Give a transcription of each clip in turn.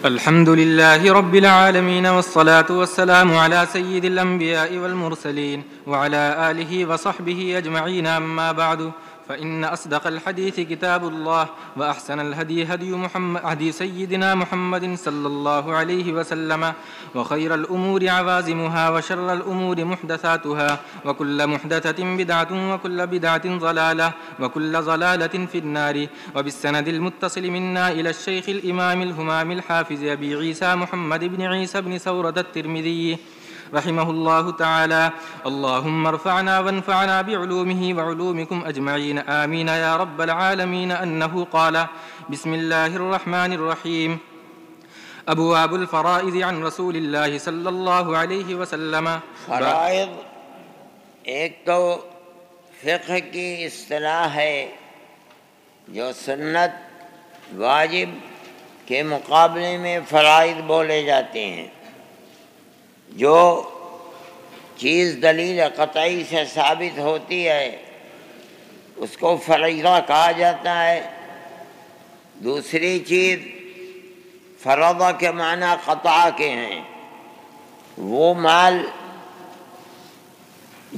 الحمد لله رب العالمين والصلاة والسلام على سيد الأنبياء والمرسلين وعلى آله وصحبه أجمعين، أما بعد، فإن أصدق الحديث كتاب الله، وأحسن الهدي هدي سيدنا محمد صلى الله عليه وسلم، وخير الأمور عوازمها، وشر الأمور محدثاتها، وكل محدثة بدعة، وكل بدعة ضلالة، وكل ضلالة في النار. وبالسند المتصل منا إلى الشيخ الإمام الهمام الحافظ أبي عيسى محمد بن عيسى بن ثورة الترمذي رحمه الله تعالى: اللهم ارفعنا وانفعنا بعلومه وعلومكم أجمعين، آمين يا رب العالمين. أنه قال: بسم الله الرحمن الرحيم. أبواب الفرائض عن رسول الله صلی اللہ علیہ وسلم. فرائض ایک تو فقہ کی اصطلاح ہے جو سنت واجب کے مقابلے میں فرائض بولے جاتے ہیں. جو چیز دلیل قطعی سے ثابت ہوتی ہے اس کو فریضہ کہا جاتا ہے. دوسری چیز فرضہ کے معنی قطع کے ہیں، وہ مال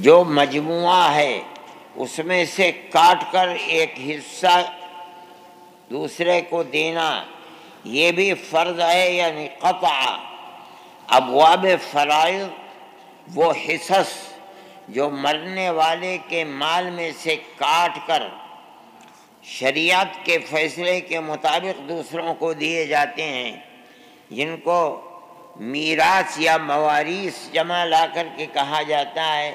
جو مجموعہ ہے اس میں سے کاٹ کر ایک حصہ دوسرے کو دینا، یہ بھی فرض ہے، یعنی قطع. ابواب فرائض وہ حصص جو مرنے والے کے مال میں سے کاٹ کر شریعت کے فیصلے کے مطابق دوسروں کو دیے جاتے ہیں، جن کو میراث یا مواریث جمع لا کر کے کہا جاتا ہے.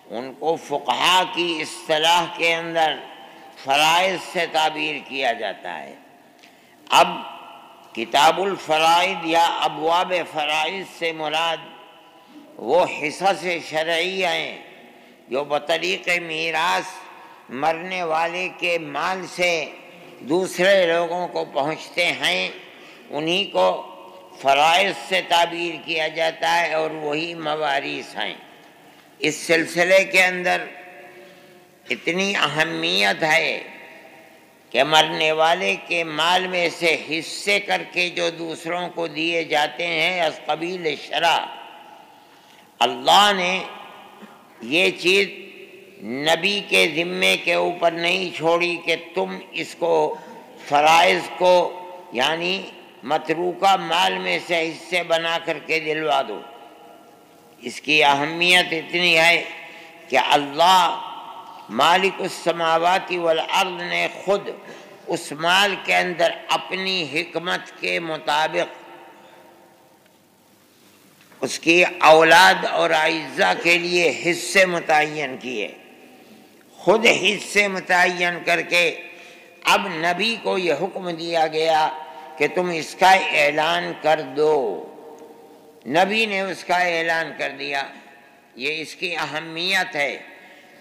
ان کو فقہا کی اصطلاح کے اندر فرائض سے تعبیر کیا جاتا ہے. اب کتاب الفرائض یا ابواب فرائض سے مراد وہ حصص شرعی ہیں جو بطریق میراث مرنے والے کے مال سے دوسرے لوگوں کو پہنچتے ہیں، انہی کو فرائض سے تعبیر کیا جاتا ہے، اور وہی مواریث ہیں. اس سلسلے کے اندر اتنی اہمیت ہے کہ مرنے والے کے مال میں سے حصے کر کے جو دوسروں کو دیے جاتے ہیں از قبیل شرع. اللہ نے یہ چیز نبی کے ذمے کے اوپر نہیں چھوڑی کہ تم اس کو فرائض کو یعنی متروکہ مال میں سے حصے بنا کر کے دلوا دو. اس کی اہمیت اتنی ہے کہ اللہ مالک السماوات والارض نے خود اس مال کے اندر اپنی حکمت کے مطابق اس کی اولاد اور اعزاء کے لیے حصے متعین کیے. خود حصے متعین کر کے اب نبی کو یہ حکم دیا گیا کہ تم اس کا اعلان کر دو. نبی نے اس کا اعلان کر دیا. یہ اس کی اہمیت ہے.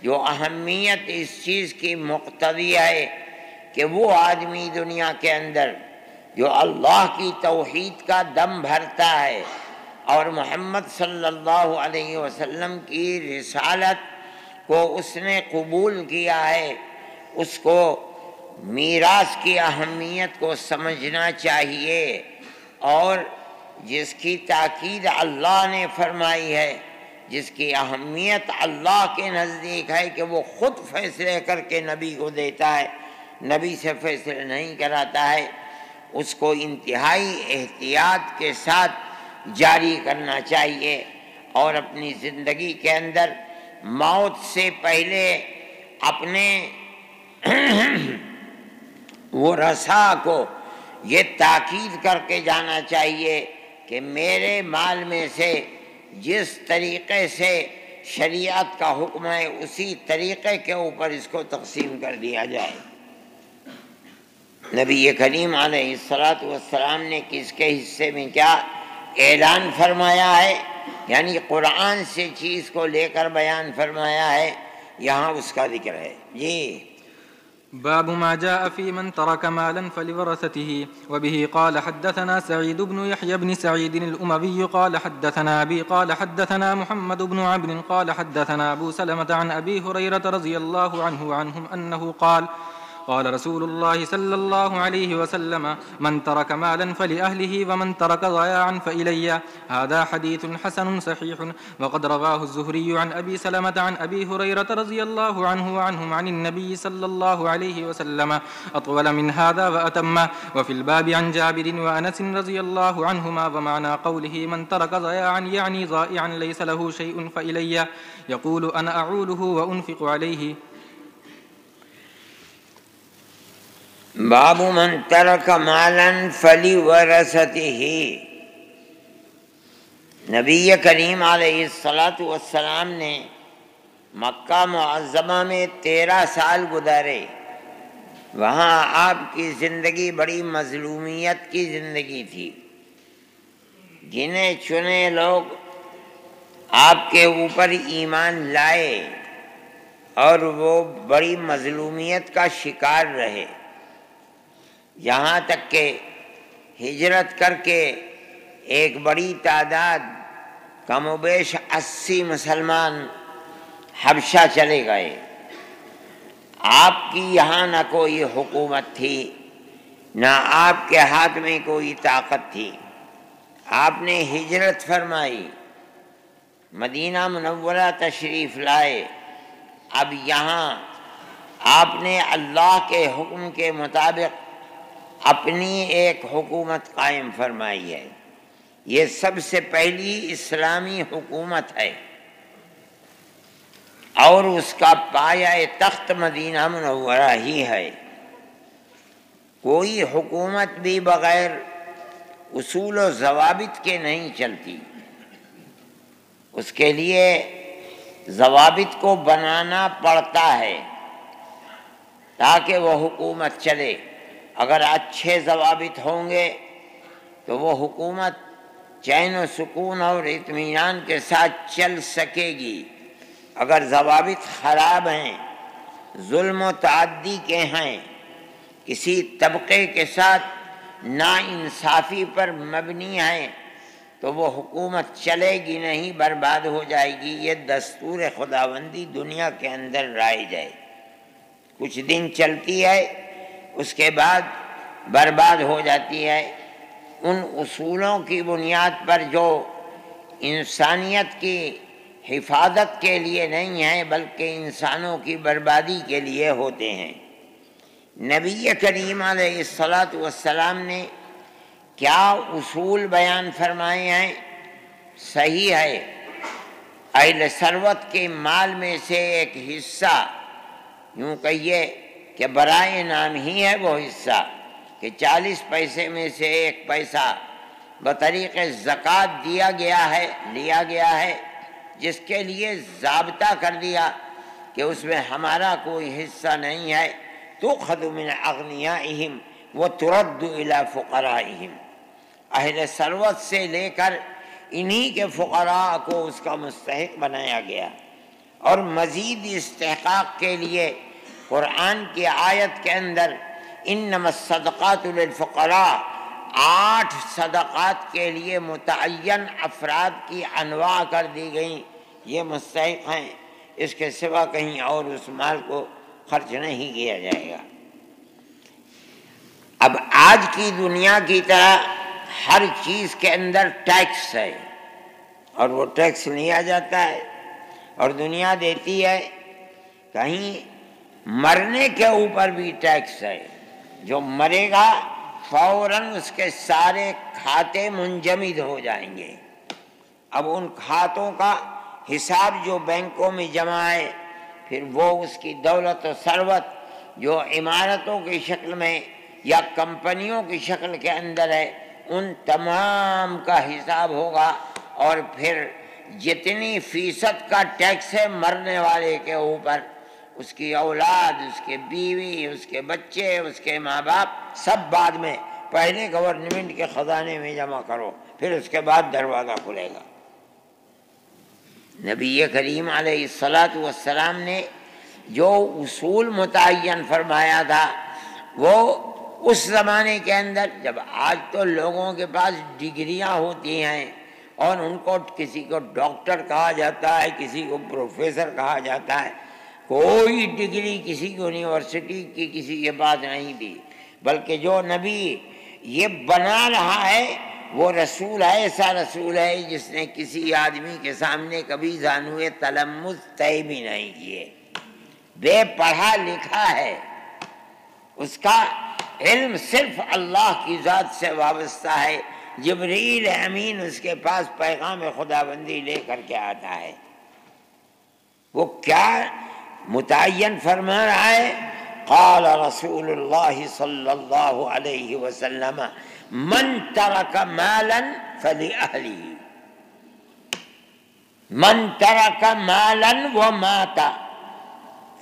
جو اہمیت اس چیز کی مقتضی ہے کہ وہ آدمی دنیا کے اندر جو اللہ کی توحید کا دم بھرتا ہے اور محمد صلی اللہ علیہ وسلم کی رسالت کو اس نے قبول کیا ہے، اس کو میراث کی اہمیت کو سمجھنا چاہیے. اور جس کی تاکید اللہ نے فرمائی ہے، جس کی اہمیت اللہ کے نزدیک ہے کہ وہ خود فیصلے کر کے نبی کو دیتا ہے، نبی سے فیصلے نہیں کراتا ہے، اس کو انتہائی احتیاط کے ساتھ جاری کرنا چاہیے. اور اپنی زندگی کے اندر موت سے پہلے اپنے وہ رسا کو یہ تاکید کر کے جانا چاہیے کہ میرے مال میں سے جس طریقے سے شریعت کا حکم ہے اسی طریقے کے اوپر اس کو تقسیم کر دیا جائے. نبی کریم علیہ السلام نے کس کے حصے میں کیا اعلان فرمایا ہے، یعنی قرآن سے چیز کو لے کر بیان فرمایا ہے، یہاں اس کا ذکر ہے. جی باب ما جاء في من ترك مالا فلورثته. وبه قال حدثنا سعيد بن يحيى بن سعيد الأموي قال حدثنا أبي قال حدثنا محمد بن عبد قال حدثنا أبو سلمة عن أبي هريرة رضي الله عنه عنهم أنه قال قال رسول الله صلى الله عليه وسلم من ترك مالا فلأهله ومن ترك ضياعا فإلي. هذا حديث حسن صحيح. وقد رواه الزهري عن أبي سلمة عن أبي هريرة رضي الله عنه وعنهم عن النبي صلى الله عليه وسلم أطول من هذا وأتم. وفي الباب عن جابر وأنس رضي الله عنهما. ومعنى قوله من ترك ضياعا يعني ضائعا ليس له شيء فإلي، يقول أنا أعوله وأنفق عليه. باب من ترک مالا فلورثته. نبی کریم علیہ الصلاۃ والسلام نے مکہ معظمہ میں 13 سال گزارے. وہاں آپ کی زندگی بڑی مظلومیت کی زندگی تھی. گنے چنے لوگ آپ کے اوپر ایمان لائے اور وہ بڑی مظلومیت کا شکار رہے، یہاں تک کہ ہجرت کر کے ایک بڑی تعداد کم و بیش 80 مسلمان حبشہ چلے گئے. آپ کی یہاں نہ کوئی حکومت تھی، نہ آپ کے ہاتھ میں کوئی طاقت تھی. آپ نے ہجرت فرمائی، مدینہ منورہ تشریف لائے. اب یہاں آپ نے اللہ کے حکم کے مطابق اپنی ایک حکومت قائم فرمائی ہے. یہ سب سے پہلی اسلامی حکومت ہے اور اس کا پایہ تخت مدینہ منورہ ہی ہے. کوئی حکومت بھی بغیر اصول و ضوابط کے نہیں چلتی. اس کے لیے ضوابط کو بنانا پڑتا ہے تاکہ وہ حکومت چلے. اگر اچھے ضوابط ہوں گے تو وہ حکومت چین و سکون اور اطمینان کے ساتھ چل سکے گی. اگر ضوابط خراب ہیں، ظلم و تعدی کے ہیں، کسی طبقے کے ساتھ ناانصافی پر مبنی ہیں، تو وہ حکومت چلے گی نہیں، برباد ہو جائے گی. یہ دستور خداوندی دنیا کے اندر رائج ہے. کچھ دن چلتی ہے، اس کے بعد برباد ہو جاتی ہے. ان اصولوں کی بنیاد پر جو انسانیت کی حفاظت کے لیے نہیں ہیں بلکہ انسانوں کی بربادی کے لیے ہوتے ہیں. نبی کریم علیہ الصلاۃ والسلام نے کیا اصول بیان فرمائے ہیں؟ صحیح ہے، اہل ثروت کے مال میں سے ایک حصہ، یوں کہیے کہ برائے نام ہی ہے وہ حصہ، کہ 40 پیسے میں سے 1 پیسہ بطریق زکوٰۃ لیا گیا ہے، جس کے لیے ضابطہ کر دیا کہ اس میں ہمارا کوئی حصہ نہیں ہے. تؤخذ من اغنیائہم وترد الی فقرائہم. اہل ثروت سے لے کر انہی کے فقراء کو اس کا مستحق بنایا گیا. اور مزید استحقاق کے لیے قرآن کی آیت کے اندر انما الصدقات للفقراء 8 صدقات کے لیے متعین افراد کی انواع کر دی گئیں. یہ مستحق ہیں، اس کے سوا کہیں اور اس مال کو خرچ نہیں کیا جائے گا. اب آج کی دنیا کی طرح ہر چیز کے اندر ٹیکس ہے اور وہ ٹیکس لیا جاتا ہے اور دنیا دیتی ہے. کہیں مرنے کے اوپر بھی ٹیکس ہے. جو مرے گا فوراً اس کے سارے کھاتے منجمد ہو جائیں گے. اب ان کھاتوں کا حساب جو بینکوں میں جمع ہے، پھر وہ اس کی دولت و ثروت جو عمارتوں کی شکل میں یا کمپنیوں کی شکل کے اندر ہے، ان تمام کا حساب ہوگا. اور پھر جتنی فیصد کا ٹیکس ہے مرنے والے کے اوپر، اس کی اولاد، اس کے بیوی، اس کے بچے، اس کے ماں باپ، سب بعد میں پہلے گورنمنٹ کے خزانے میں جمع کرو، پھر اس کے بعد دروازہ کھلے گا. نبی کریم علیہ الصلاۃ والسلام نے جو اصول متعین فرمایا تھا وہ اس زمانے کے اندر، جب آج تو لوگوں کے پاس ڈگریاں ہوتی ہیں اور ان کو کسی کو ڈاکٹر کہا جاتا ہے، کسی کو پروفیسر کہا جاتا ہے. کوئی ڈگری کسی یونیورسٹی کی کسی یہ بات نہیں دی، بلکہ جو نبی یہ بنا رہا ہے وہ رسول ہے، ایسا رسول ہے جس نے کسی آدمی کے سامنے کبھی زانوئے تلمذ طے بھی نہیں کیے، بے پڑھا لکھا ہے، اس کا علم صرف اللہ کی ذات سے وابستہ ہے، جبریل امین اس کے پاس پیغام خداوندی لے کر کے آتا ہے۔ وہ کیا متعین فرما رہا ہے؟ قال رسول اللہ صلی اللہ علیہ وسلم من ترک مالا فلأہلہ، من ترک مالا ومات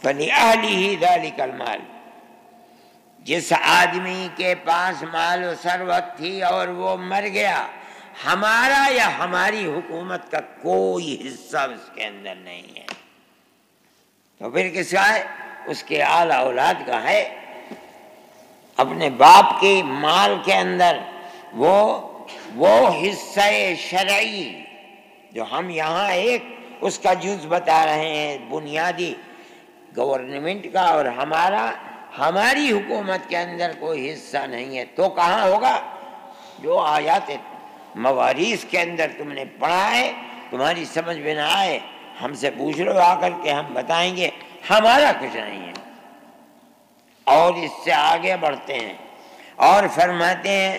فلأہلہ ذلک المال، جس آدمی کے پاس مال و ثروت تھی اور وہ مر گیا، ہمارا یا ہماری حکومت کا کوئی حصہ اس کے اندر نہیں ہے، تو پھر کس کا ہے؟ اس کے آل اولاد کا ہے۔ اپنے باپ کے مال کے اندر وہ حصہ شرعی جو ہم یہاں ایک اس کا جز بتا رہے ہیں بنیادی گورنمنٹ کا، اور ہماری حکومت کے اندر کوئی حصہ نہیں ہے، تو کہاں ہوگا؟ جو آیات مواریث کے اندر تم نے پڑھا ہے، تمہاری سمجھ میں نہ آئے ہم سے پوچھ لو آ کر کے، ہم بتائیں گے ہمارا کچھ نہیں ہے۔ اور اس سے آگے بڑھتے ہیں اور فرماتے ہیں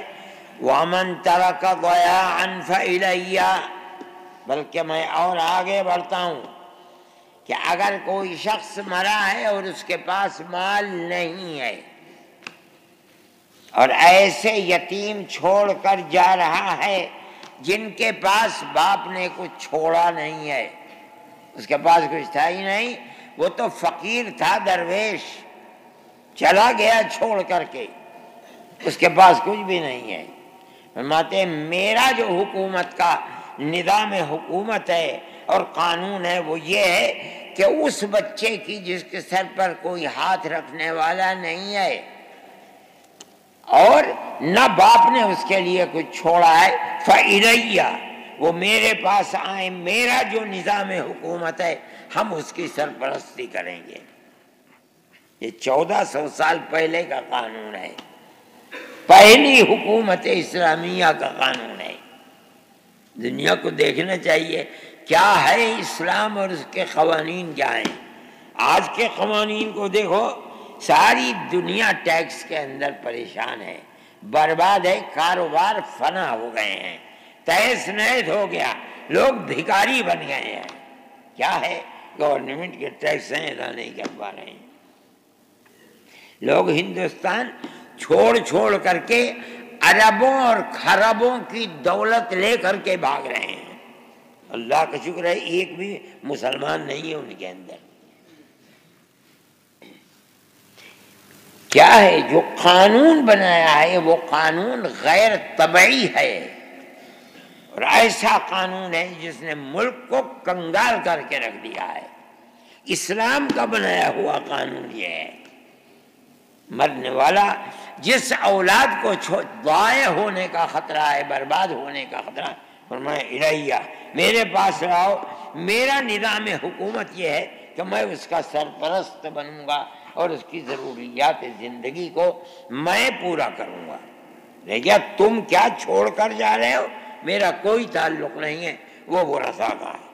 وَمَن تَرَكَ ضَيَاعًا فَإِلَيَّ، بلکہ میں اور آگے بڑھتا ہوں کہ اگر کوئی شخص مرا ہے اور اس کے پاس مال نہیں ہے اور ایسے یتیم چھوڑ کر جا رہا ہے جن کے پاس باپ نے کچھ چھوڑا نہیں ہے، اس کے پاس کچھ تھا ہی نہیں، وہ تو فقیر تھا، درویش چلا گیا چھوڑ کر کے، اس کے پاس کچھ بھی نہیں ہے۔ فرماتے ہیں میرا جو حکومت کا نظام حکومت ہے اور قانون ہے وہ یہ ہے کہ اس بچے کی جس کے سر پر کوئی ہاتھ رکھنے والا نہیں ہے اور نہ باپ نے اس کے لیے کچھ چھوڑا ہے، فَإِلَيَّ، وہ میرے پاس آئیں، میرا جو نظام حکومت ہے ہم اس کی سرپرستی کریں گے۔ یہ 1400 سال پہلے کا قانون ہے، پہلی حکومت اسلامیہ کا قانون ہے۔ دنیا کو دیکھنا چاہیے کیا ہے اسلام اور اس کے قوانین کیا ہیں۔ آج کے قوانین کو دیکھو، ساری دنیا ٹیکس کے اندر پریشان ہے، برباد ہے، کاروبار فنا ہو گئے ہیں، تہس نہس ہو گیا، لوگ بھکاری بن گئے ہیں۔ کیا ہے؟ گورنمنٹ کے ٹیکس ہیں ادا نہیں کر پا رہے ہیں، لوگ ہندوستان چھوڑ کر کے اربوں اور خربوں کی دولت لے کر کے بھاگ رہے ہیں۔ اللہ کا شکر ہے ایک بھی مسلمان نہیں ہے ان کے اندر۔ کیا ہے جو قانون بنایا ہے وہ قانون غیر طبعی ہے، اور ایسا قانون ہے جس نے ملک کو کنگال کر کے رکھ دیا ہے۔ اسلام کا بنایا ہوا قانون یہ ہے، مرنے والا جس اولاد کو ضائع ہونے کا خطرہ ہے، برباد ہونے کا خطرہ ہے، فرمایا الیہ، میرے پاس رہو، میرا نظام حکومت یہ ہے کہ میں اس کا سرپرست بنوں گا اور اس کی ضروریات زندگی کو میں پورا کروں گا۔ لیکن تم کیا چھوڑ کر جا رہے ہو، میرا کوئی تعلق نہیں ہے، وہ ورثاء کا ہے۔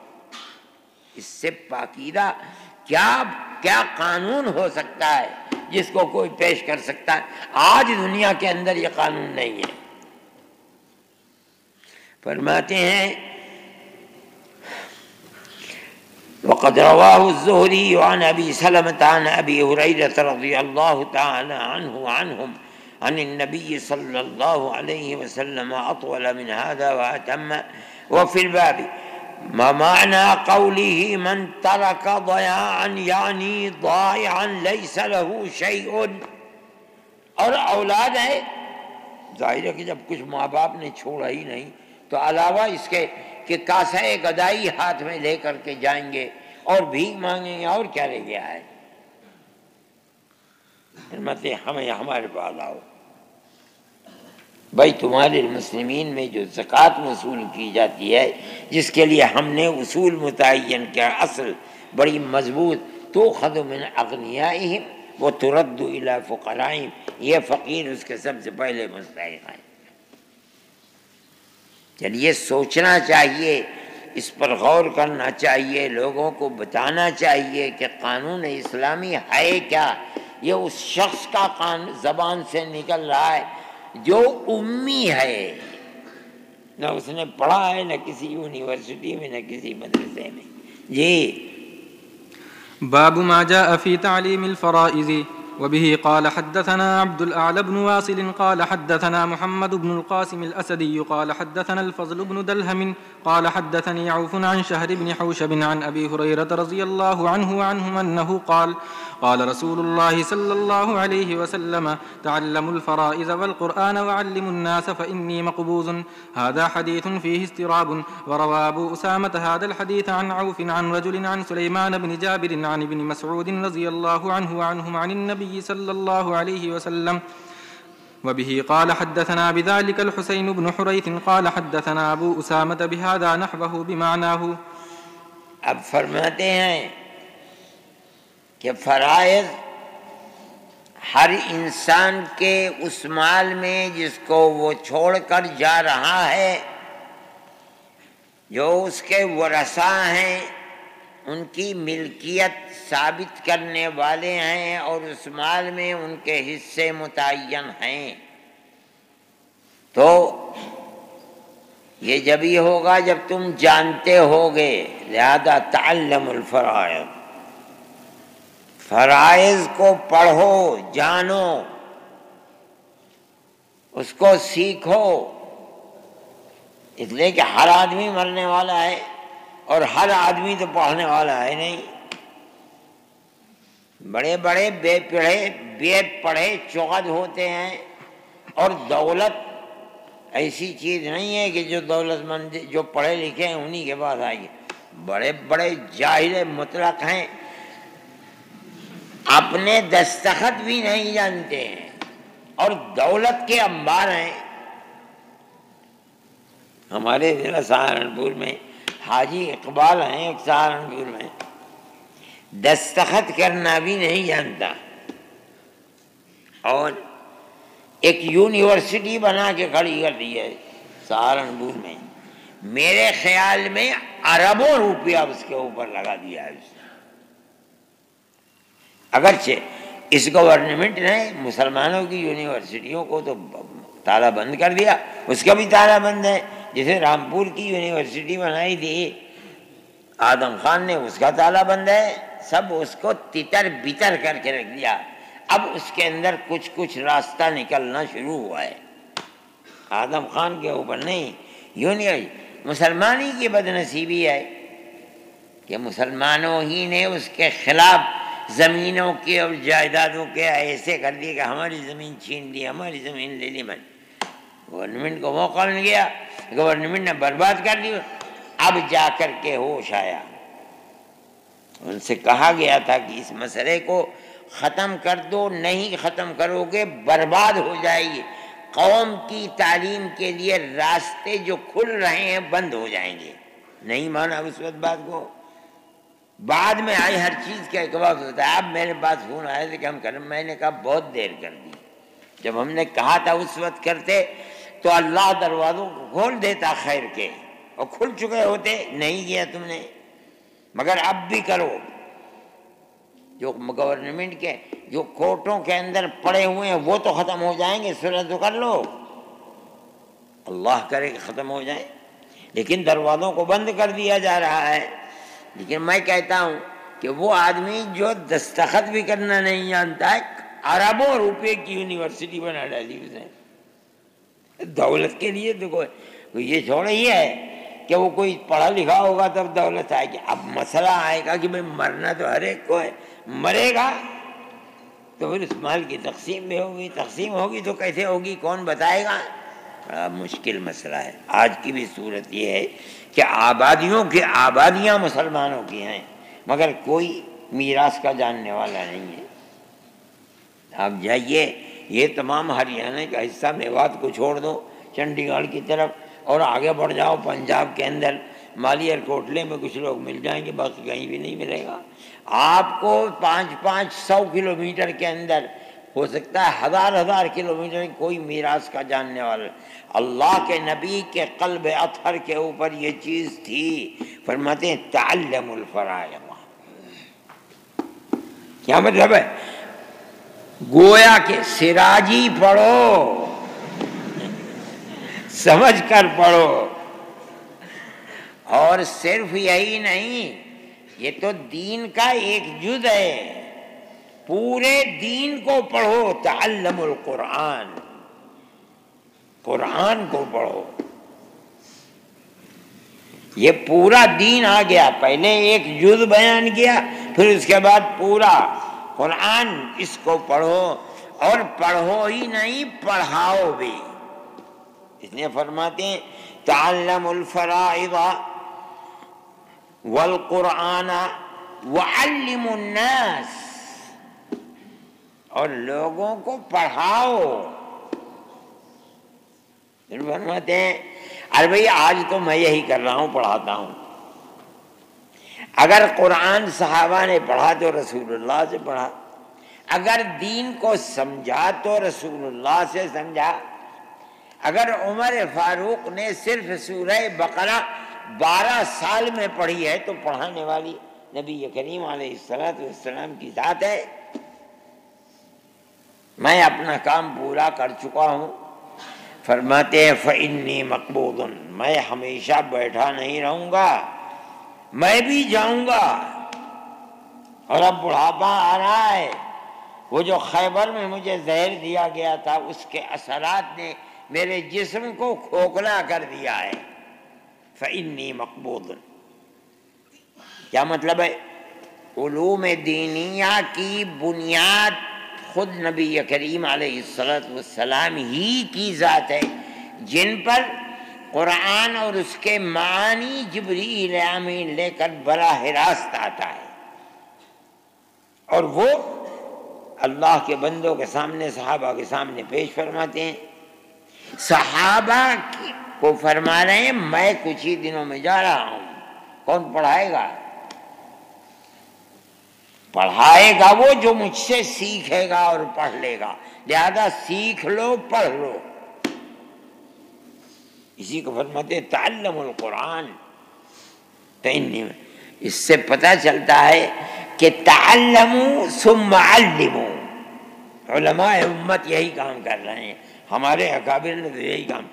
اس سے پاکیدہ کیا قانون ہو سکتا ہے جس کو کوئی پیش کر سکتا ہے؟ آج دنیا کے اندر یہ قانون نہیں ہے۔ فرماتے ہیں وقد رواه الزهري عن ابي سلمة عن ابي هريرة رضي الله تعالى عنه عنهم عن النبي صلى الله عليه وسلم اطول من هذا واتم، وفي الباب ما معنى قوله من ترك ضياعا يعني ضائعا ليس له شيء، اور اولاد ہے، ظاہر ہے کہ جب کچھ ماں باپ نے چھوڑا ہی نہیں تو علاوہ اس کے کہ کاسہ گدائی ہاتھ میں لے کر کے جائیں گے اور بھیک مانگیں گے، اور کیا رہ گیا ہے؟ فرماتے ہمیں ہمارے پاس آؤ بھائی، تمہارے مسلمین میں جو زکوٰۃ وصول کی جاتی ہے جس کے لیے ہم نے اصول متعین کیا، اصل بڑی مضبوط تؤخذ من اغنیائہم وترد الی فقرائہم، یہ فقیر اس کے سب سے پہلے مستحق ہیں۔ چلیے سوچنا چاہیے، اس پر غور کرنا چاہیے، لوگوں کو بتانا چاہیے کہ قانون اسلامی ہے کیا۔ یہ اس شخص کا زبان سے نکل رہا ہے جو امی ہے، نہ اس نے پڑھا ہے، نہ کسی یونیورسٹی میں، نہ کسی مدرسے میں۔ جی باب ما جاء في تعليم الفرائض وبه قال حدثنا عبد الأعلى بن واصل قال حدثنا محمد بن القاسم الأسدي قال حدثنا الفضل بن دلهم قال حدثني عوف عن شهر بن حوشب عن أبي هريرة رضي الله عنه وعنهم أنه قال قال رسول الله صلى الله عليه وسلم تعلموا الفرائض والقرآن وعلموا الناس فإني مقبوض. هذا حديث فيه استراب. وروى أبو أسامة هذا الحديث عن عوف عن رجل عن سليمان بن جابر عن ابن مسعود رضي الله عنه وعنهم عن النبي صلى الله عليه وسلم. وبه قال حدثنا بذلك الحسين بن حريث قال حدثنا أبو أسامة بهذا نحوه بمعناه. اب فرماتے ہیں کہ فرائض ہر انسان کے اس مال میں جس کو وہ چھوڑ کر جا رہا ہے، جو اس کے ورثاء ہیں، ان کی ملکیت ثابت کرنے والے ہیں اور اس مال میں ان کے حصے متعین ہیں، تو یہ جب ہی ہوگا جب تم جانتے ہوگے. لہذا تعلم الفرائض، فرائض کو پڑھو، جانو، اس کو سیکھو، اس لیے کہ ہر آدمی مرنے والا ہے اور ہر آدمی تو پڑھنے والا ہے نہیں. بڑے بڑے بے پڑھے چغد ہوتے ہیں، اور دولت ایسی چیز نہیں ہے کہ جو دولت مند جو پڑھے لکھے ہیں انہی کے پاس آئے گی. بڑے بڑے جاہل مطلق ہیں، اپنے دستخط بھی نہیں جانتے ہیں اور دولت کے انبار ہیں. ہمارے ضلع سہارنپور میں حاجی اقبال ہیں، ایک سہارنپور میں دستخط کرنا بھی نہیں جانتا، اور ایک یونیورسٹی بنا کے کھڑی کر دی ہے سہارنپور میں. میرے خیال میں اربوں روپیہ اس کے اوپر لگا دیا ہے. اگرچہ اس گورنمنٹ نے مسلمانوں کی یونیورسٹیوں کو تو تالا بند کر دیا، اس کا بھی تالا بند ہے. جسے رامپور کی یونیورسٹی بنائی تھی آدم خان نے، اس کا تالا بند ہے. سب اس کو تتر بتر کر کے رکھ دیا. اب اس کے اندر کچھ کچھ راستہ نکلنا شروع ہوا ہے. آدم خان کے اوپر نہیں، مسلمانی کی بدنصیبی ہے کہ مسلمانوں ہی نے اس کے خلاف زمینوں کے اور جائیدادوں کے ایسے کر دیے کہ ہماری زمین چھین لی، ہماری زمین لے لی. میں گورنمنٹ کو موقع مل گیا، گورنمنٹ نے برباد کر دی. اب جا کر کے ہوش آیا. ان سے کہا گیا تھا کہ اس مسئلے کو ختم کر دو، نہیں ختم کرو گے برباد ہو جائے گی. قوم کی تعلیم کے لیے راستے جو کھل رہے ہیں بند ہو جائیں گے. نہیں مانا اس وقت بات کو. بعد میں آئی ہر چیز کا ایک وقت ہوتا ہے. اب میرے پاس فون آیا تھا کہ ہم کریں، میں نے کہا بہت دیر کر دی. جب ہم نے کہا تھا اس وقت کرتے تو اللہ دروازوں کو کھول دیتا خیر کے، اور کھل چکے ہوتے. نہیں کیا تم نے، مگر اب بھی کرو. جو گورنمنٹ کے جو کورٹوں کے اندر پڑے ہوئے ہیں وہ تو ختم ہو جائیں گے، صلح تو کر لو، اللہ کرے کہ ختم ہو جائیں. لیکن دروازوں کو بند کر دیا جا رہا ہے. لیکن میں کہتا ہوں کہ وہ آدمی جو دستخط بھی کرنا نہیں جانتا ہے، اربوں روپے کی یونیورسٹی بنا ڈالی اس نے دولت کے لیے. تو یہ چھوڑ ہی ہے کہ وہ کوئی پڑھا لکھا ہوگا تب دولت آئے گی. اب مسئلہ آئے گا کہ بھئی مرنا تو ہر ایک کو ہے، مرے گا تو پھر اس مال کی تقسیم بھی ہوگی. تقسیم ہوگی تو کیسے ہوگی، کون بتائے گا؟ بڑا مشکل مسئلہ ہے. آج کی بھی صورت یہ ہے کہ آبادیوں کی آبادیاں مسلمانوں کی ہیں، مگر کوئی میراث کا جاننے والا نہیں ہے. آپ جائیے، یہ تمام ہریانہ کا حصہ میوات کو چھوڑ دو، چنڈی گڑھ کی طرف، اور آگے بڑھ جاؤ پنجاب کے اندر مالیار کوٹلے میں کچھ لوگ مل جائیں گے، باقی کہیں بھی نہیں ملے گا۔ آپ کو 500 کلومیٹر کے اندر، ہو سکتا ہے 1000 کلومیٹر، کوئی میراث کا جاننے والا۔ اللہ کے نبی کے قلب اطہر کے اوپر یہ چیز تھی۔ فرماتے ہیں تعلم الفرائض۔ کیا مطلب ہے؟ گویا کہ سراجی پڑھو، سمجھ کر پڑھو۔ اور صرف یہی نہیں، یہ تو دین کا ایک جز ہے، پورے دین کو پڑھو۔ تعلم القرآن، قرآن کو پڑھو۔ یہ پورا دین آ گیا، پہلے ایک جز بیان کیا، پھر اس کے بعد پورا قرآن، اس کو پڑھو۔ اور پڑھو ہی نہیں، پڑھاؤ بھی۔ اس لیے فرماتے ہیں تعلم الفرائض والقرآن وعلم الناس، اور لوگوں کو پڑھاؤ۔ پھر فرماتے ہیں ارے بھائی آج تو میں یہی کر رہا ہوں، پڑھاتا ہوں۔ اگر قرآن صحابہ نے پڑھا تو رسول اللہ سے پڑھا، اگر دین کو سمجھا تو رسول اللہ سے سمجھا۔ اگر عمر فاروق نے صرف سورہ بقرہ 12 سال میں پڑھی ہے تو پڑھانے والی نبی کریم علیہ السلام کی ذات ہے۔ میں اپنا کام پورا کر چکا ہوں۔ فرماتے ہیں فإنی مقبوض، میں ہمیشہ بیٹھا نہیں رہوں گا، میں بھی جاؤں گا۔ اور اب بڑھاپا آ رہا ہے، وہ جو خیبر میں مجھے زہر دیا گیا تھا اس کے اثرات نے میرے جسم کو کھوکھلا کر دیا ہے۔ فإنی مقبوض کیا مطلب ہے؟ علوم دینیہ کی بنیاد خود نبی کریم علیہ السلام ہی کی ذات ہے، جن پر قرآن اور اس کے معنی جبریل امین لے کر براہ راست آتا ہے، اور وہ اللہ کے بندوں کے سامنے، صحابہ کے سامنے پیش فرماتے ہیں۔ صحابہ کو فرما رہے ہیں میں کچھ ہی دنوں میں جا رہا ہوں، کون پڑھائے گا؟ پڑھائے گا وہ جو مجھ سے سیکھے گا اور پڑھ لے گا، لہذا سیکھ لو، پڑھ لو۔ اسی کو فرماتے ہیں تعلم القرآن۔ اس سے پتہ چلتا ہے کہ تعلموا ثم علموا، علماء امت یہی کام کر رہے ہیں، ہمارے اکابر نے تو یہی کام۔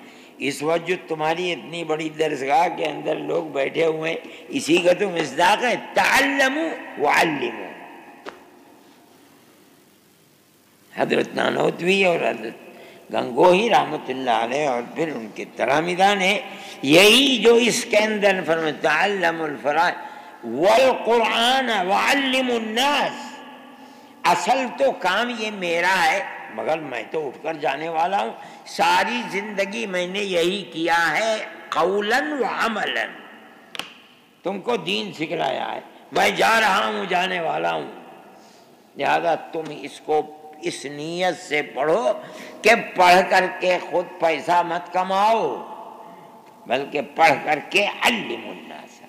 اس وقت جو تمہاری اتنی بڑی درسگاہ کے اندر لوگ بیٹھے ہوئے ہیں، اسی کا تو مصداق ہے تعلموا وعلموا۔ حضرت نانوتوی اور حضرت گنگوہی رحمۃ اللہ علیہ اور پھر ان کے تلامذہ نے یہی جو اس کے اندر فرمایا تعلموا الفرائض والقرآن وعلموا الناس، اصل تو کام یہ میرا ہے، مگر میں تو اٹھ کر جانے والا ہوں، ساری زندگی میں نے یہی کیا ہے قولا وعملا، تم کو دین سکھلایا ہے، میں جا رہا ہوں، جانے والا ہوں، لہذا تم اس کو اس نیت سے پڑھو کہ پڑھ کر کے خود پیسہ مت کماؤ، بلکہ پڑھ کر کے علم الناس۔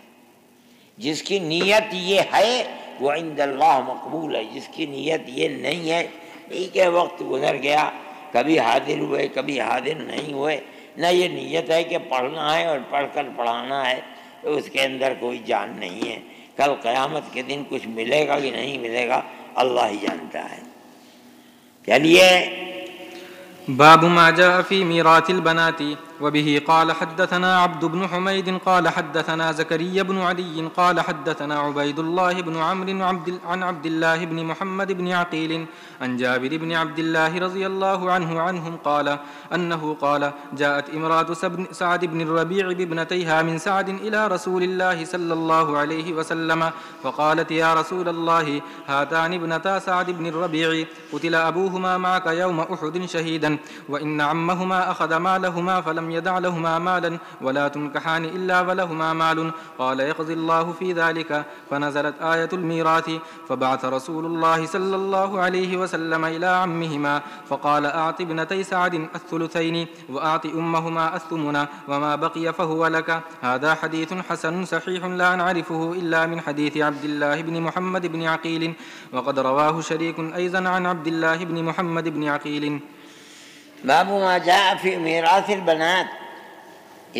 جس کی نیت یہ ہے وہ عند اللہ مقبول ہے، جس کی نیت یہ نہیں ہے، ٹھیک ہے وقت گزر گیا، کبھی حاضر ہوئے کبھی حاضر نہیں ہوئے، نہ یہ نیت ہے کہ پڑھنا ہے اور پڑھ کر پڑھانا ہے، تو اس کے اندر کوئی جان نہیں ہے۔ کل قیامت کے دن کچھ ملے گا کہ نہیں ملے گا اللہ ہی جانتا ہے۔ چلیے باب ما جاء في ميراث البنات وبه قال حدثنا عبد بن حميد قال حدثنا زكريا بن علي قال حدثنا عبيد الله بن عمرو عن عبد الله بن محمد بن عقيل عن جابر بن عبد الله رضي الله عنهم قال أنه قال جاءت امرأة سعد بن الربيع بابنتيها من سعد إلى رسول الله صلى الله عليه وسلم فقالت يا رسول الله هاتان ابنتا سعد بن الربيع قتل أبوهما معك يوم أحد شهيدا وإن عمهما أخذ مالهما فلم يدع لهما مالا ولا تنكحان إلا ولهما مال قال يقضي الله في ذلك فنزلت آية الميراث فبعث رسول الله صلى الله عليه وسلم إلى عمهما فقال أعط ابنتي سعد الثلثين وأعط أمهما الثمن وما بقي فهو لك. هذا حديث حسن صحيح لا نعرفه إلا من حديث عبد الله بن محمد بن عقيل وقد رواه شريك أيضا عن عبد الله بن محمد بن عقيل. باب ما جاء فی میراث البنات،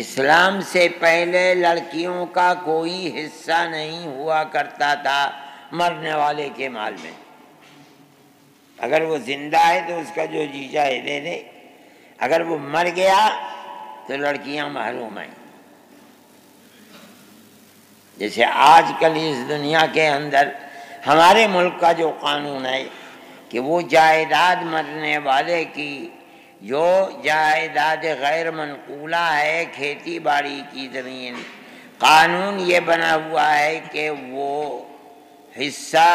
اسلام سے پہلے لڑکیوں کا کوئی حصہ نہیں ہوا کرتا تھا مرنے والے کے مال میں. اگر وہ زندہ ہے تو اس کا جو جی چاہے دے دے، اگر وہ مر گیا تو لڑکیاں محروم ہیں. جیسے آج کل اس دنیا کے اندر ہمارے ملک کا جو قانون ہے کہ وہ جائیداد مرنے والے کی جو جائیداد غیر منقولہ ہے، کھیتی باڑی کی زمین، قانون یہ بنا ہوا ہے کہ وہ حصہ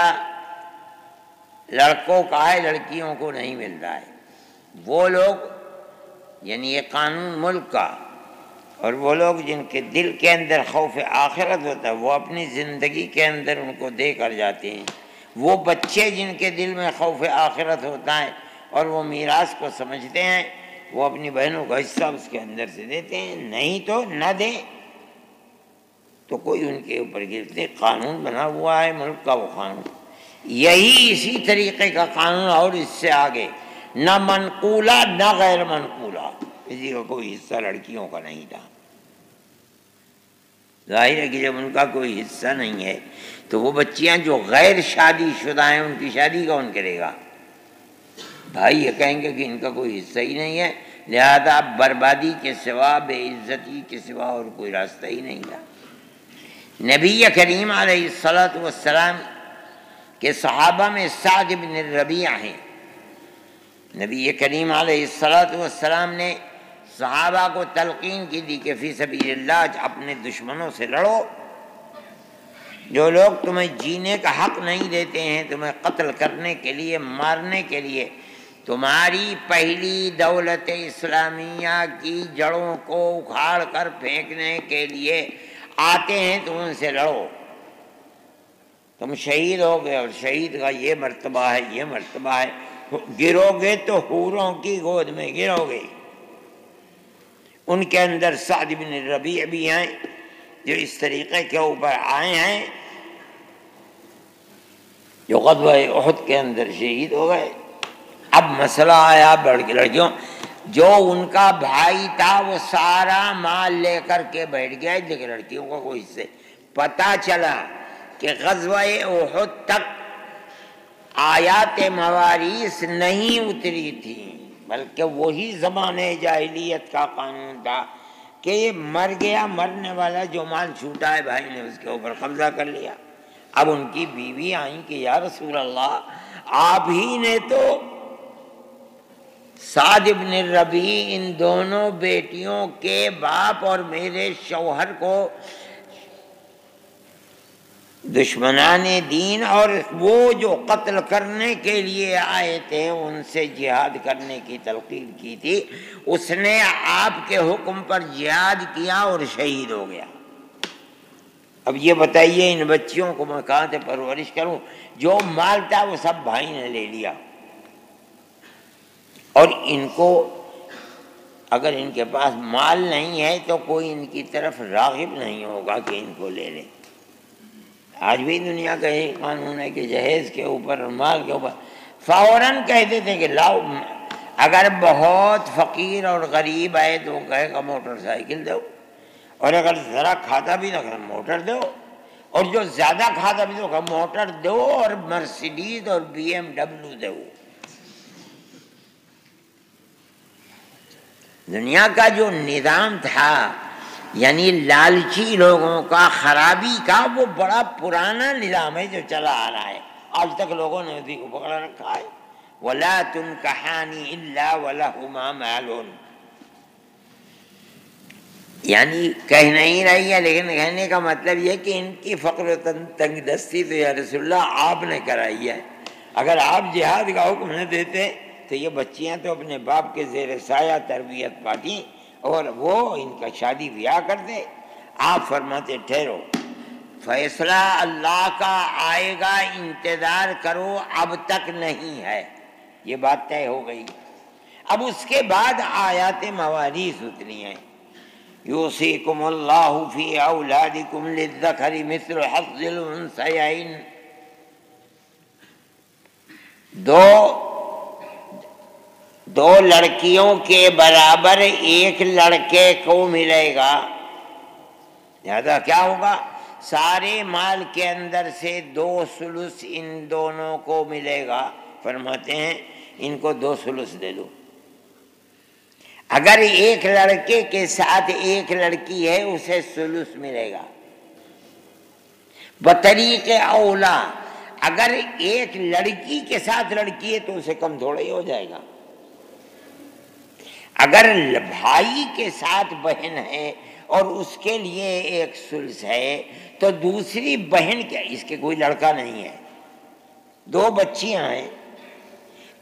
لڑکوں کا ہے، لڑکیوں کو نہیں ملتا ہے. وہ لوگ یعنی یہ قانون ملک کا، اور وہ لوگ جن کے دل کے اندر خوف آخرت ہوتا ہے وہ اپنی زندگی کے اندر ان کو دے کر جاتے ہیں. وہ بچے جن کے دل میں خوف آخرت ہوتا ہے اور وہ میراث کو سمجھتے ہیں، وہ اپنی بہنوں کا حصہ اس کے اندر سے دیتے ہیں، نہیں تو نہ دیں تو کوئی ان کے اوپر گرتے. قانون بنا ہوا ہے ملک کا وہ قانون. یہی اسی طریقے کا قانون اور اس سے آگے، نہ منقولہ نہ غیر منقولہ کسی کا کوئی حصہ لڑکیوں کا نہیں تھا. ظاہر ہے کہ جب ان کا کوئی حصہ نہیں ہے تو وہ بچیاں جو غیر شادی شدہ ہیں ان کی شادی کون کرے گا؟ بھائی یہ کہیں گے کہ ان کا کوئی حصہ ہی نہیں ہے، لہذا بربادی کے سوا، بے عزتی کے سوا اور کوئی راستہ ہی نہیں تھا. نبی کریم علیہ الصلاۃ والسلام کے صحابہ میں سعد بن الربیع ہیں. نبی کریم علیہ الصلاۃ والسلام نے صحابہ کو تلقین کی دی کہ فی سبیل اللہ اپنے دشمنوں سے لڑو. جو لوگ تمہیں جینے کا حق نہیں دیتے ہیں، تمہیں قتل کرنے کے لیے، مارنے کے لیے، تمہاری پہلی دولت اسلامیہ کی جڑوں کو اکھاڑ کر پھینکنے کے لیے آتے ہیں، تم ان سے لڑو. تم شہید ہو گئے اور شہید کا یہ مرتبہ ہے، یہ مرتبہ ہے. گرو گے تو حوروں کی گود میں گرو گے. ان کے اندر سعد بن ربیع بھی ہیں جو اس طریقے کے اوپر آئے ہیں، جو غزوہ احد کے اندر شہید ہو گئے. اب مسئلہ آیا بڑھ کے لڑکیوں، جو ان کا بھائی تھا وہ سارا مال لے کر کے بیٹھ گیا، لیکن لڑکیوں کا کوئی حصہ. پتہ چلا کہ غزوہ احد تک آیات مواریث نہیں اتری تھی، بلکہ وہی زمانے جاہلیت کا قانون تھا کہ یہ مر گیا، مرنے والا جو مال چھوٹا ہے بھائی نے اس کے اوپر قبضہ کر لیا. اب ان کی بیوی آئیں کہ یا رسول اللہ، آپ ہی نے تو سعد بن ربیع ان دونوں بیٹیوں کے باپ اور میرے شوہر کو دشمنان دین اور وہ جو قتل کرنے کے لیے آئے تھے ان سے جہاد کرنے کی تلقین کی تھی. اس نے آپ کے حکم پر جہاد کیا اور شہید ہو گیا. اب یہ بتائیے ان بچیوں کو میں کہاں سے پرورش کروں؟ جو مال تھا وہ سب بھائی نے لے لیا، اور ان کو اگر ان کے پاس مال نہیں ہے تو کوئی ان کی طرف راغب نہیں ہوگا کہ ان کو لے لے. آج بھی دنیا کا یہی قانون ہے کہ جہیز کے اوپر اور مال کے اوپر فوراً کہتے تھے کہ لاؤ. اگر بہت فقیر اور غریب ہے تو وہ کہے گا موٹر سائیکل دو، اور اگر ذرا کھاتا بھی تو موٹر دو، اور جو زیادہ کھاتا بھی تو موٹر دو اور مرسیڈیز اور BMW دو. دنیا کا جو نظام تھا یعنی لالچی لوگوں کا، خرابی کا، وہ بڑا پرانا نظام ہے جو چلا آ رہا ہے. آج تک لوگوں نے اسی کو پکڑا رکھا ہے. وَلَا تُنْكَحَانِ إِلَّا وَلَهُمَا مَالٌ، یعنی کہہ نہیں رہی ہے، لیکن کہنے کا مطلب یہ کہ ان کی فقر و تنگ دستی تو یا رسول اللہ آپ نے کرائی ہے. اگر آپ جہاد کا حکم نہ دیتے تو یہ بچیاں تو اپنے باپ کے زیر سایہ تربیت پاتی اور وہ ان کا شادی بیاہ کر دے۔ آپ فرماتے ٹھہرو، فیصلہ اللہ کا آئے گا، انتظار کرو، اب تک نہیں ہے، یہ بات طے ہو گئی۔ اب اس کے بعد آیات مواریث اتری ہیں، یوصیکم اللہ فی اولادکم للذکر مثل حظ الانثیین، دو لڑکیوں کے برابر ایک لڑکے کو ملے گا، لہذا کیا ہوگا؟ سارے مال کے اندر سے 2 ثلث ان دونوں کو ملے گا۔ فرماتے ہیں ان کو 2 ثلث دے دو۔ اگر ایک لڑکے کے ساتھ ایک لڑکی ہے اسے ثلث ملے گا۔ بطریق اولا اگر ایک لڑکی کے ساتھ لڑکی ہے تو اسے کم تھوڑا ہی ہو جائے گا۔ اگر بھائی کے ساتھ بہن ہے اور اس کے لیے 1 ثلث ہے تو دوسری بہن کیا، اس کے کوئی لڑکا نہیں ہے، 2 بچیاں ہیں،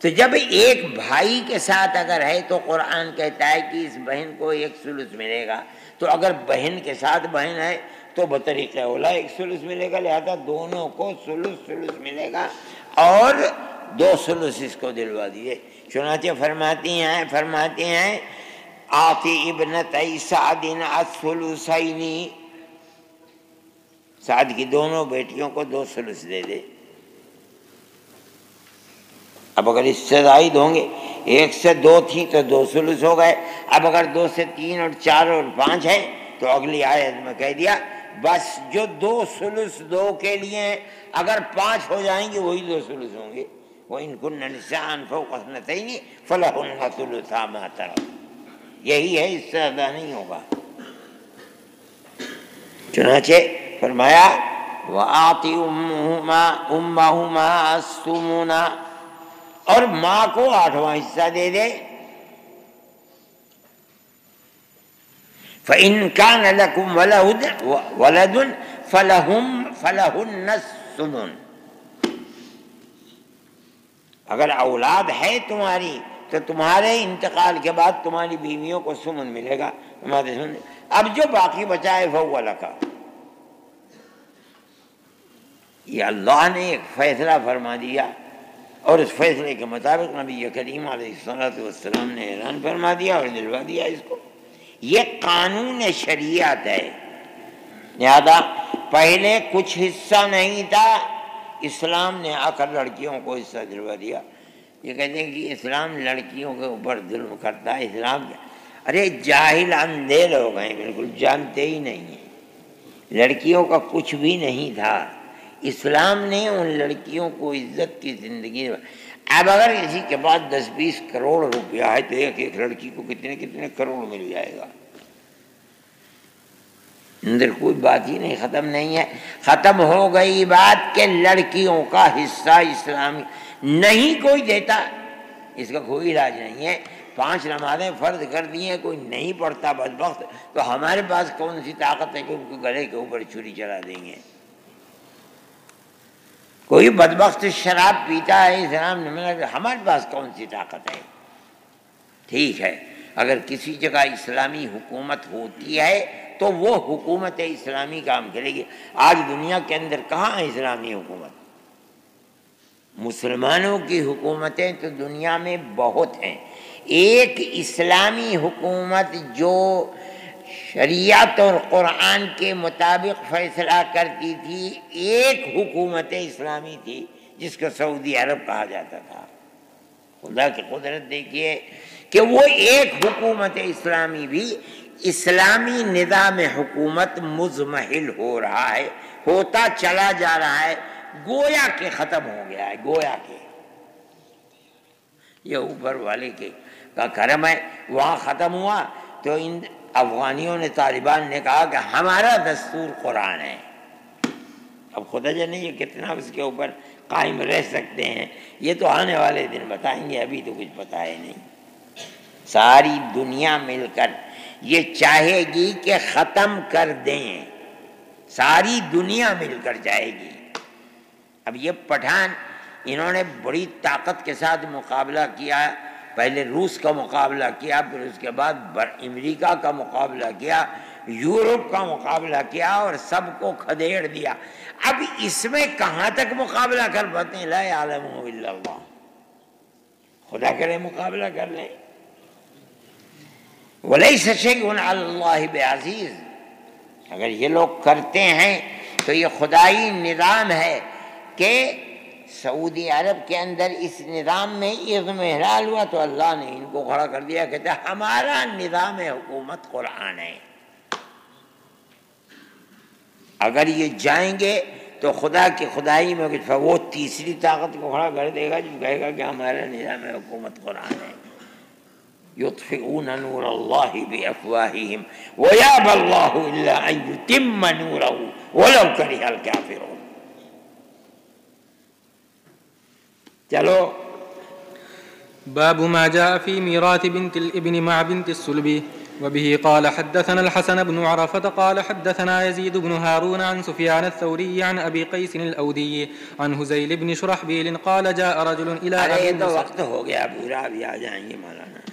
تو جب ایک بھائی کے ساتھ اگر ہے تو قرآن کہتا ہے کہ اس بہن کو 1 ثلث ملے گا، تو اگر بہن کے ساتھ بہن ہے تو بطریق اولا 1 ثلث ملے گا، لہذا دونوں کو ثلث ملے گا اور 2 ثلث اس کو دلوا دیے۔ چنانچہ فرماتی ہیں آتی ابنتی سعد الثلثین، سعد کی دونوں بیٹیوں کو 2 ثلث دے دے۔ اب اگر اس سے زائد ہوں گے، 1 سے 2 تھی تو 2 ثلث ہو گئے، اب اگر 2 سے 3 اور 4 اور 5 ہے تو اگلی آیت میں کہہ دیا بس جو 2 ثلث 2 کے لیے ہیں، اگر 5 ہو جائیں گے وہی 2 ثلث ہوں گے۔ وَإِن كُنَّ نِسَاءً فَوْقَ اثْنَتَيْنِ فَلَهُنَّ ثُلُثَا مَا تَرَكَ، یہی ہے، اس سے زیادہ نہیں ہوگا۔ چنانچہ فرمایا وَآتِ أُمَّهُمَا الثُّمُنَ، اور ماں کو 8واں حصہ دے دے۔ فَإِن كَانَ لَكُمْ وَلَدٌ فَلَهُنَّ الثُّمُنُ، اگر اولاد ہے تمہاری تو تمہارے انتقال کے بعد تمہاری بیویوں کو ثمن ملے گا۔ اب جو باقی بچا ہے فَهُوَ لَكَ، یہ اللہ نے ایک فیصلہ فرما دیا اور اس فیصلے کے مطابق نبی کریم علیہ الصلوۃ والسلام نے اعلان فرما دیا اور دلوا دیا اس کو۔ یہ قانون شریعت ہے، لہذا پہلے کچھ حصہ نہیں تھا، اسلام نے آ کر لڑکیوں کو حصہ دلوا دیا۔ یہ کہتے ہیں کہ اسلام لڑکیوں کے اوپر ظلم کرتا ہے، اسلام ارے جاہل اندھے لوگ ہیں، بالکل جانتے ہی نہیں ہیں، لڑکیوں کا کچھ بھی نہیں تھا، اسلام نے ان لڑکیوں کو عزت کی زندگی۔ اب اگر کسی کے پاس 10-20 کروڑ روپیہ ہے تو ایک لڑکی کو کتنے کروڑ مل جائے گا، اندر کوئی بات ہی نہیں، ختم نہیں ہے، ختم ہو گئی بات کہ لڑکیوں کا حصہ اسلامی نہیں کوئی دیتا، اس کا کوئی علاج نہیں ہے۔ 5 نمازیں فرض کر دی ہیں، کوئی نہیں پڑھتا بدبخت، تو ہمارے پاس کون سی طاقت ہے کہ ان کو گلے کے اوپر چھری چلا دیں گے؟ کوئی بدبخت شراب پیتا ہے، اسلام نے منع کیا، ہمارے پاس کون سی طاقت ہے؟ ٹھیک ہے، اگر کسی جگہ اسلامی حکومت ہوتی ہے تو وہ حکومت اسلامی کام کرے گی۔ آج دنیا کے اندر کہاں ہے اسلامی حکومت؟ مسلمانوں کی حکومتیں تو دنیا میں بہت ہیں، ایک اسلامی حکومت جو شریعت اور قرآن کے مطابق فیصلہ کرتی تھی، ایک حکومت اسلامی تھی جس کو سعودی عرب کہا جاتا تھا۔ خدا کی قدرت دیکھیے کہ وہ ایک حکومت اسلامی بھی اسلامی نظام حکومت مزمحل ہو رہا ہے، ہوتا چلا جا رہا ہے، گویا کہ ختم ہو گیا ہے، گویا کہ یہ اوپر والے کا کرم ہے۔ وہاں ختم ہوا تو ان افغانیوں نے، طالبان نے کہا کہ ہمارا دستور قرآن ہے۔ اب خدا جانے یہ کتنا اس کے اوپر قائم رہ سکتے ہیں، یہ تو آنے والے دن بتائیں گے، ابھی تو کچھ پتہ ہے نہیں۔ ساری دنیا مل کر یہ چاہے گی کہ ختم کر دیں، ساری دنیا مل کر چاہے گی۔ اب یہ پٹھان انہوں نے بڑی طاقت کے ساتھ مقابلہ کیا پہلے روس کا مقابلہ کیا، پھر اس کے بعد امریکہ کا مقابلہ کیا، یورپ کا مقابلہ کیا اور سب کو کھدیڑ دیا۔ اب اس میں کہاں تک مقابلہ کر پاتے ہیں؟ لا یعلمہ الا اللہ، خدا کرے مقابلہ کر لیں۔ ولیس شیء علی اللہ بعزیز، اگر یہ لوگ کرتے ہیں تو یہ خدائی نظام ہے کہ سعودی عرب کے اندر اس نظام میں اضمحلال ہوا تو اللہ نے ان کو کھڑا کر دیا، کہتا ہے ہمارا نظام حکومت قرآن ہے۔ اگر یہ جائیں گے تو خدا کی خدائی میں وہ تیسری طاقت کو کھڑا کر دے گا جو کہے گا کہ ہمارا نظام حکومت قرآن ہے۔ یطفئون نور اللہ بافواہہم ویابی اللہ الا ان یتم نورہ ولو کرہ الکافرون۔ چلو باب ما جاء في ميراث بنت الابن مع بنت الصلب. وبه قال حدثنا الحسن بن عرفة قال حدثنا يزيد بن هارون عن سفيان الثوري عن أبي قيس الأودي عن هزيل بن شرحبيل قال جاء رجل إلى ارے یہ تو وقت ہو گیا پورا، ابھی آ جائیں گے مولانا۔